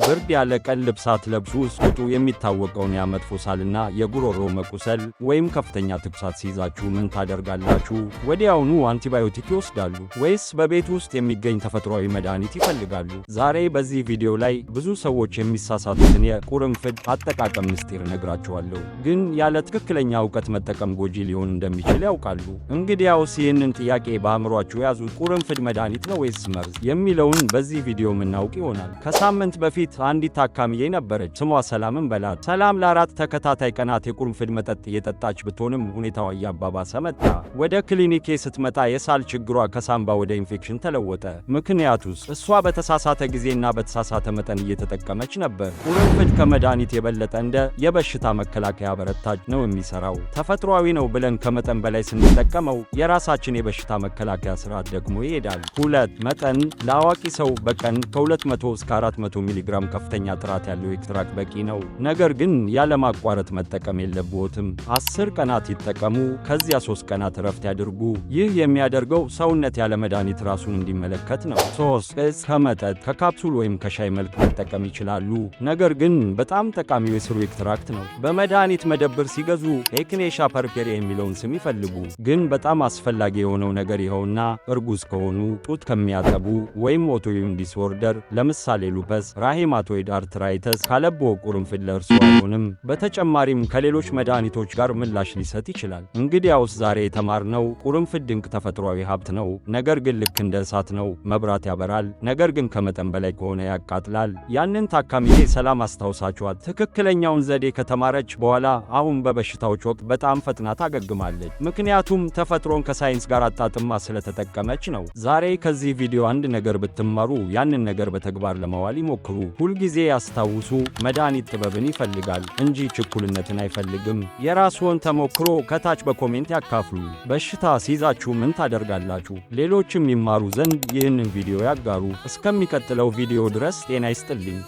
ብርድ ያለ ቀን ልብስ ሳትለብሱ ስትወጡ የሚታወቀውን የመጥፎ ሳልና የጉሮሮ መቁሰል ወይም ከፍተኛ ትኩሳት ሲይዛችሁ ምን ታደርጋላችሁ? ወዲያውኑ አንቲባዮቲክ ይወስዳሉ ወይስ በቤት ውስጥ የሚገኝ ተፈጥሯዊ መድኃኒት ይፈልጋሉ? ዛሬ በዚህ ቪዲዮ ላይ ብዙ ሰዎች የሚሳሳቱትን የቁርንፍድ አጠቃቀም ምስጢር እነግራችኋለሁ። ግን ያለ ትክክለኛ እውቀት መጠቀም ጎጂ ሊሆን እንደሚችል ያውቃሉ? እንግዲያውስ ይህንን ጥያቄ በአእምሯችሁ ያዙት። ቁርንፍድ መድኃኒት ነው ወይስ መርዝ የሚለውን በዚህ ቪዲዮ የምናውቅ ይሆናል። ከሳምንት በፊት አንዲት ታካሚዬ ነበረች። ስሟ ሰላምን በላት። ሰላም ለ4 ተከታታይ ቀናት የቁርንፍድ መጠጥ እየጠጣች ብትሆንም ሁኔታዋ እያባባሰ መጣ። ወደ ክሊኒኬ ስትመጣ የሳል ችግሯ ከሳምባ ወደ ኢንፌክሽን ተለወጠ። ምክንያቱስ? እሷ በተሳሳተ ጊዜና በተሳሳተ መጠን እየተጠቀመች ነበር። ቁርንፍድ ከመድኃኒት የበለጠ እንደ የበሽታ መከላከያ በረታች ነው የሚሰራው። ተፈጥሯዊ ነው ብለን ከመጠን በላይ ስንጠቀመው የራሳችን የበሽታ መከላከያ ስርዓት ደግሞ ይሄዳል። 2 መጠን ለአዋቂ ሰው በቀን ከ200 እስከ 400 ሚሊግራም ከፍተኛ ጥራት ያለው ኤክስትራክት በቂ ነው። ነገር ግን ያለማቋረጥ መጠቀም የለብዎትም። 10 ቀናት ይጠቀሙ፣ ከዚያ 3 ቀናት እረፍት ያድርጉ። ይህ የሚያደርገው ሰውነት ያለ መድኃኒት ራሱን እንዲመለከት ነው። 3 እጽ ከመጠጥ ከካፕሱል ወይም ከሻይ መልክ መጠቀም ይችላሉ። ነገር ግን በጣም ጠቃሚው የስሩ ኤክስትራክት ነው። በመድኃኒት መደብር ሲገዙ ኤክኔሻ ፐርፔሪያ የሚለውን ስም ይፈልጉ። ግን በጣም አስፈላጊ የሆነው ነገር ይኸውና፣ እርጉዝ ከሆኑ፣ ጡት ከሚያጠቡ ወይም ኦቶኢሚዩን ዲስኦርደር ለምሳሌ ሉፐስ፣ ራሄማቶይድ አርትራይተስ ካለብዎ ቁርንፍድ ለእርሱ አይሆንም። በተጨማሪም ከሌሎች መድኃኒቶች ጋር ምላሽ ሊሰጥ ይችላል። እንግዲያውስ ዛሬ የተማርነው ቁርንፍድ ድንቅ ተፈጥሯዊ ሀብት ነው። ነገር ግን ልክ እንደ እሳት ነው። መብራት ያበራል፣ ነገር ግን ከመጠን በላይ ከሆነ ያቃጥላል። ያንን ታካሚዬ ሰላም አስታውሳችኋት። ትክክለኛውን ዘዴ ከተማረች በኋላ አሁን በበሽታዎች ወቅት በጣም ፈጥና ታገግማለች። ምክንያቱም ተፈጥሮን ከሳይንስ ጋር አጣጥማ ስለተጠቀመች ነው። ዛሬ ከዚህ ቪዲዮ አንድ ነገር ብትማሩ ያንን ነገር በተግባር ለማዋል ይሞክሩ። ሁልጊዜ ያስታውሱ፣ መድኃኒት ጥበብን ይፈልጋል እንጂ ችኩልነትን አይፈልግም። የራስዎን ተሞክሮ ከታች በኮሜንት ያካፍሉ። በሽታ ሲይዛችሁ ምን ታደርጋላችሁ? ሌሎችም ይማሩ ዘንድ ይህንን ቪዲዮ ያጋሩ። እስከሚቀጥለው ቪዲዮ ድረስ ጤና ይስጥልኝ።